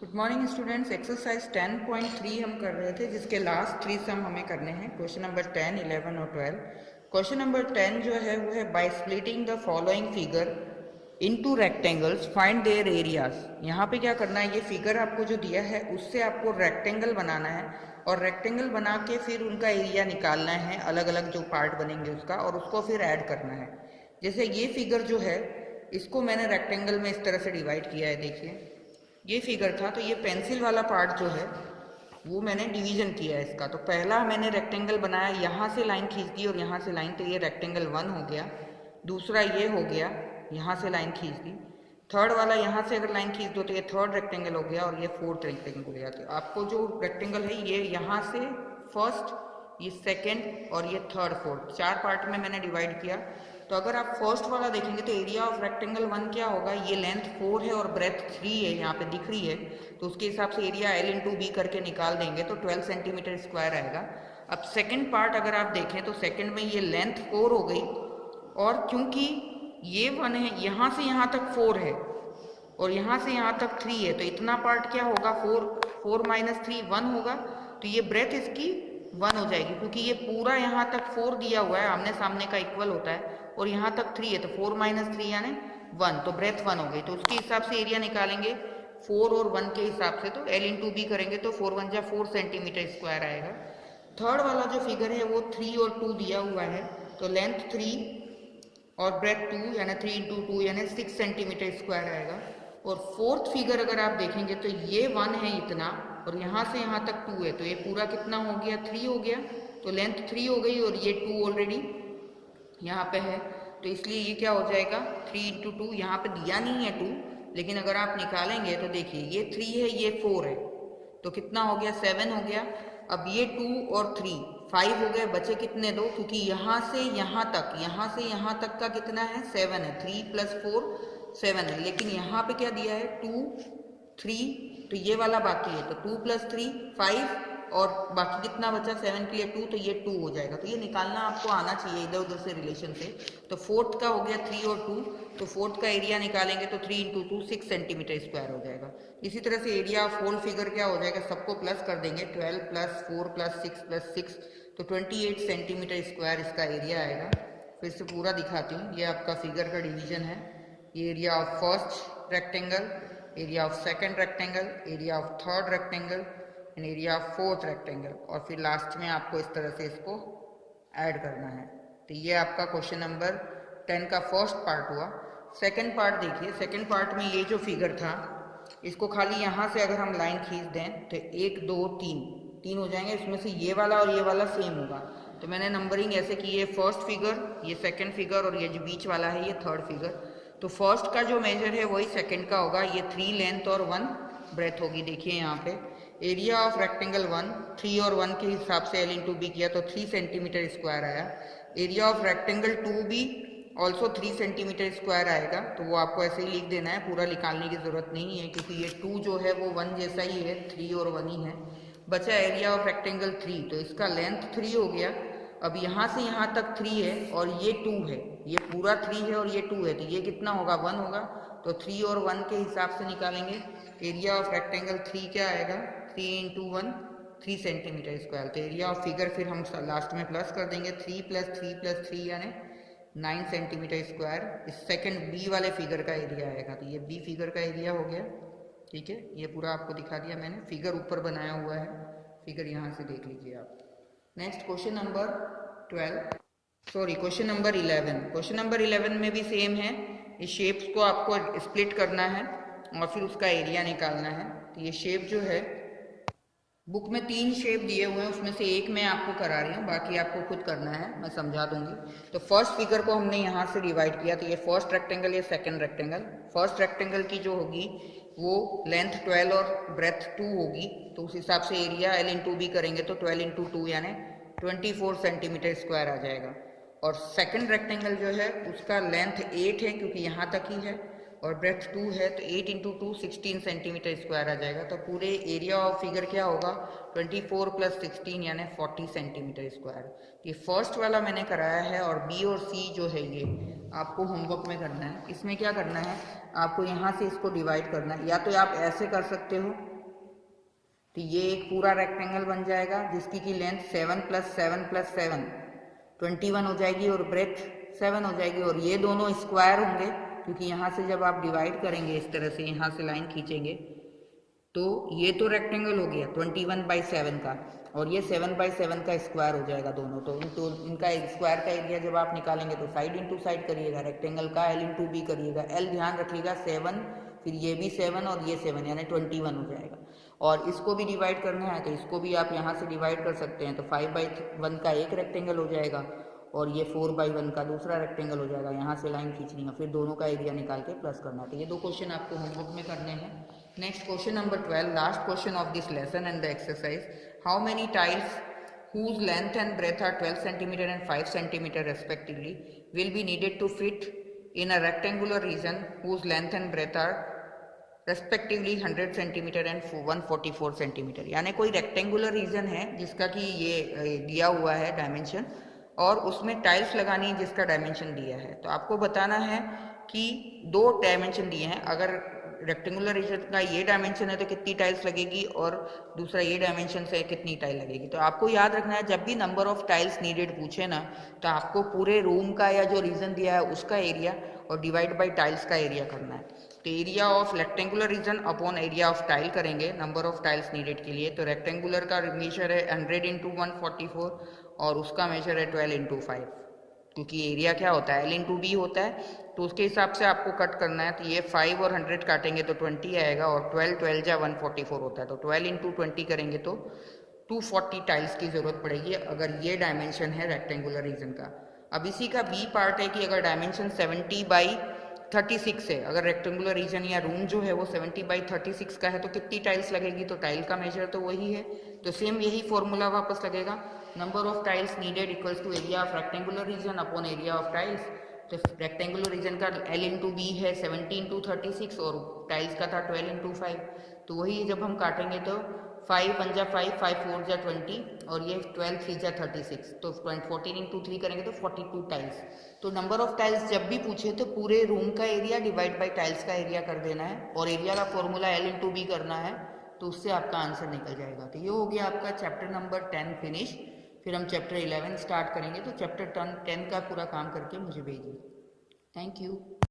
Good morning students. Exercise 10.3 हम कर रहे थे जिसके लास्ट 3 सम हमें करने हैं। क्वेश्चन नंबर 10, 11 और 12। क्वेश्चन नंबर 10 जो है वो है by splitting the following figure into rectangles find there areas. यहाँ पे क्या करना है, ये फिगर आपको जो दिया है उससे आपको रेक्टेंगल बनाना है और रेक्टेंगल बना के फिर उनका एरिया निकालना है, अलग अलग जो पार्ट बनेंगे उसका, और उसको फिर ऐड करना है। जैसे ये फिगर जो है इसको मैंने रेक्टेंगल में इस तरह से डिवाइड किया है। देखिए ये फिगर था, तो ये पेंसिल वाला पार्ट जो है वो मैंने डिवीजन किया है इसका। तो पहला मैंने रेक्टेंगल बनाया, यहाँ से लाइन खींच दी और यहाँ से लाइन, तो ये रेक्टेंगल 1 हो गया। दूसरा ये हो गया, यहाँ से लाइन खींच दी। थर्ड वाला यहाँ से अगर लाइन खींच दो तो ये थर्ड रेक्टेंगल हो गया और ये फोर्थ रेक्टेंगल हो गया। तो आपको जो रेक्टेंगल है ये यहाँ से फर्स्ट, ये सेकेंड और ये थर्ड फोर्थ, 4 पार्ट में मैंने डिवाइड किया। तो अगर आप फर्स्ट वाला देखेंगे तो एरिया ऑफ रेक्टेंगल 1 क्या होगा, ये लेंथ 4 है और ब्रेथ 3 है, यहाँ पे दिख रही है, तो उसके हिसाब से एरिया L इंटू बी करके निकाल देंगे तो 12 सेंटीमीटर स्क्वायर आएगा। अब सेकंड पार्ट अगर आप देखें तो सेकंड में ये लेंथ 4 हो गई और क्योंकि ये 1 है, यहाँ से यहाँ तक 4 है और यहाँ से यहाँ तक 3 है, तो इतना पार्ट क्या होगा, 4 माइनस 3 1 होगा। तो ये ब्रेथ इसकी 1 हो जाएगी क्योंकि ये पूरा यहाँ तक 4 दिया हुआ है, आमने सामने का इक्वल होता है, और यहाँ तक 3 है, तो 4 माइनस 3 यानी 1, तो ब्रेथ 1 हो गई। तो उसके हिसाब से एरिया निकालेंगे 4 और 1 के हिसाब से, तो L इंटू बी करेंगे तो 4 1 जा 4 सेंटीमीटर स्क्वायर आएगा। थर्ड वाला जो फिगर है वो 3 और 2 दिया हुआ है, तो लेंथ 3 और ब्रेथ 2 यानी 3 इंटू 2 यानी 6 सेंटीमीटर स्क्वायर आएगा। और फोर्थ फिगर अगर आप देखेंगे तो ये 1 है इतना और यहाँ से यहाँ तक 2 है, तो ये पूरा कितना हो गया, 3 हो गया। तो लेंथ 3 हो गई और ये 2 ऑलरेडी यहाँ पे है, तो इसलिए ये क्या हो जाएगा 3 इंटू 2, यहाँ पे दिया नहीं है 2, लेकिन अगर आप निकालेंगे तो देखिए ये 3 है ये 4 है, तो कितना हो गया 7 हो गया। अब ये 2 और 3 5 हो गए, बचे कितने 2, क्योंकि यहाँ से यहाँ तक, यहाँ से यहाँ तक का कितना है 7 है, 3 प्लस 4 7 है, लेकिन यहाँ पे क्या दिया है 2 3, तो ये वाला बाकी है, तो 2 प्लस 3 5 और बाकी कितना बचा 7 के लिए 2, तो ये 2 हो जाएगा। तो ये निकालना आपको आना चाहिए इधर उधर से रिलेशन से। तो फोर्थ का हो गया 3 और 2, तो फोर्थ का एरिया निकालेंगे तो 3 इंटू 2 6 सेंटीमीटर स्क्वायर हो जाएगा। इसी तरह से एरिया ऑफ होल फिगर क्या हो जाएगा, सबको प्लस कर देंगे, 12 प्लस 4 प्लस 6 प्लस 6, तो 28 सेंटीमीटर स्क्वायर इसका एरिया आएगा। फिर से पूरा दिखाती हूँ, ये आपका फिगर का डिवीजन है। ये area of first rectangle, area of second rectangle, area of third rectangle and area of fourth rectangle, और फिर लास्ट में आपको इस तरह से इसको ऐड करना है। तो ये आपका क्वेश्चन नंबर 10 का फर्स्ट पार्ट हुआ। सेकंड पार्ट देखिए, सेकंड पार्ट में ये जो फिगर था इसको खाली यहाँ से अगर हम लाइन खींच दें तो 1 2 3 हो जाएंगे, इसमें से ये वाला और ये वाला सेम होगा। तो मैंने नंबरिंग ऐसे की, ये फर्स्ट फिगर, ये सेकेंड फिगर और ये जो बीच वाला है ये थर्ड फिगर। तो फर्स्ट का जो मेजर है वही सेकेंड का होगा, ये 3 लेंथ और 1 ब्रेथ होगी। देखिए यहाँ पे एरिया ऑफ रेक्टेंगल 1 3 और 1 के हिसाब से L इंटू बी किया तो 3 सेंटीमीटर स्क्वायर आया। एरिया ऑफ रेक्टेंगल 2 भी ऑल्सो 3 सेंटीमीटर स्क्वायर आएगा, तो वो आपको ऐसे ही लिख देना है, पूरा निकालने की ज़रूरत नहीं है क्योंकि ये 2 जो है वो 1 जैसा ही है, 3 और 1 ही है। बचा एरिया ऑफ रेक्टेंगल 3, तो इसका लेंथ 3 हो गया। अब यहाँ से यहाँ तक 3 है और ये 2 है, ये पूरा 3 है और ये 2 है, तो ये कितना होगा 1 होगा। तो 3 और 1 के हिसाब से निकालेंगे। एरिया ऑफ रेक्टेंगल 3 क्या आएगा, 3 इंटू 1 3 सेंटीमीटर स्क्वायर। तो एरिया ऑफ फिगर फिर हम लास्ट में प्लस कर देंगे, 3 प्लस 3 प्लस 3 यानी 9 सेंटीमीटर स्क्वायर इस सेकंड बी वाले फिगर का एरिया आएगा। तो ये बी फिगर का एरिया हो गया, ठीक है। ये पूरा आपको दिखा दिया मैंने, फिगर ऊपर बनाया हुआ है, फिगर यहाँ से देख लीजिए आप। Next question number question number 11। Question number 11 में भी सेम है, इस शेप्स को आपको स्प्लिट करना है और फिर उसका एरिया निकालना है। तो ये शेप जो है, बुक में 3 शेप दिए हुए हैं, उसमें से एक मैं आपको करा रही हूँ, बाकी आपको खुद करना है, मैं समझा दूंगी। तो फर्स्ट फिगर को हमने यहाँ से डिवाइड किया, तो ये फर्स्ट रेक्टेंगल, ये सेकंड रेक्टेंगल। फर्स्ट रेक्टेंगल की जो होगी वो लेंथ 12 और ब्रेथ 2 होगी, तो उस हिसाब से एरिया L इंटू बी करेंगे तो 12 इंटू 2 यानी 24 सेंटीमीटर स्क्वायर आ जाएगा। और सेकंड रेक्टेंगल जो है उसका लेंथ 8 है क्योंकि यहाँ तक ही है, और ब्रेथ 2 है, तो 8 इंटू 2 16 सेंटीमीटर स्क्वायर आ जाएगा। तो पूरे एरिया ऑफ फिगर क्या होगा 24 प्लस 16 यानी 40 सेंटीमीटर स्क्वायर। ये फर्स्ट वाला मैंने कराया है, और बी और सी जो है ये आपको होमवर्क में करना है। इसमें क्या करना है, आपको यहाँ से इसको डिवाइड करना है, या तो आप ऐसे कर सकते हो तो ये एक पूरा रेक्टेंगल बन जाएगा जिसकी की लेंथ 7 + 7 + 7 21 हो जाएगी और ब्रेथ 7 हो जाएगी। और ये दोनों स्क्वायर होंगे क्योंकि यहाँ से जब आप डिवाइड करेंगे इस तरह से, यहाँ से लाइन खींचेंगे तो ये तो रेक्टेंगल हो गया 21/7 का, और ये 7/7 का स्क्वायर हो जाएगा दोनों। तो इनका स्क्वायर का एरिया जब आप निकालेंगे तो साइड इंटू साइड करिएगा, रेक्टेंगल का L इंटू बी करिएगा। L ध्यान रखिएगा 7, फिर ये भी 7 और ये 7 यानी 21 हो जाएगा। और इसको भी डिवाइड करना है तो इसको भी आप यहाँ से डिवाइड कर सकते हैं, तो 5/1 का एक रेक्टेंगल हो जाएगा और ये 4/1 का दूसरा रेक्टेंगल हो जाएगा। यहाँ से लाइन खींचनी है, फिर दोनों का एरिया निकाल के प्लस करना है। तो ये 2 क्वेश्चन आपको होमवर्क में करने हैं। Next question number 12, last question of this lesson and the exercise. How many tiles whose length and breadth are 12 cm and 5 cm respectively will be needed to fit in a rectangular region whose length and breadth are respectively 100 cm and 144 cm? यानी कोई rectangular reason है जिसका कि ये दिया हुआ है dimension, और उसमें टाइल्स लगानी है जिसका डायमेंशन दिया है। तो आपको बताना है कि 2 डायमेंशन दिए हैं, अगर रेक्टेंगुलर रीजन का ये डायमेंशन है तो कितनी टाइल्स लगेगी, और दूसरा ये डायमेंशन से कितनी टाइल लगेगी। तो आपको याद रखना है जब भी नंबर ऑफ टाइल्स नीडेड पूछे ना, तो आपको पूरे रूम का या जो रीजन दिया है उसका एरिया और डिवाइड बाय टाइल्स का एरिया करना है। तो area of rectangular region upon area of tile करेंगे नंबर ऑफ टाइल्स नीडेड के लिए। तो रेक्टेंगुलर का मेजर है 100 × 144 और उसका मेजर है 12 × 5, क्योंकि एरिया क्या होता है L इंटू बी होता है, तो उसके हिसाब से आपको कट करना है। तो ये 5 और 100 काटेंगे तो 20 आएगा, और 12 जा 144 होता है, तो 12 × 20 करेंगे तो 240 टाइल्स की ज़रूरत पड़ेगी अगर ये डायमेंशन है रेक्टेंगुलर रीजन का। अब इसी का बी पार्ट है कि अगर डायमेंशन 70/36 है, अगर रेक्टेंगुलर रीजन या रूम जो है वो 70/36 का है तो कितनी टाइल्स लगेगी, तो टाइल का मेजर तो वही है, तो सेम यही फॉर्मूला वापस लगेगा, number of tiles needed equals to area of rectangular region upon area of tiles. तो रेक्टेंगुलर रीजन का L इंटू बी है 70 × 36 और टाइल्स का था 12 × 5, तो वही जब हम काटेंगे तो 5 1 जा 5, 5 4 जा 20 और ये 12 3 जा 36, तो 14 × 3 करेंगे तो 42 टाइल्स। तो नंबर ऑफ टाइल्स जब भी पूछे तो पूरे रूम का एरिया डिवाइड बाय टाइल्स का एरिया कर देना है, और एरिया का फॉर्मूला L इंटू बी करना है, तो उससे आपका आंसर निकल जाएगा। तो ये हो गया आपका चैप्टर नंबर 10 फिनिश। फिर हम चैप्टर 11 स्टार्ट करेंगे, तो चैप्टर 10 का पूरा काम करके मुझे भेजिए। Thank you.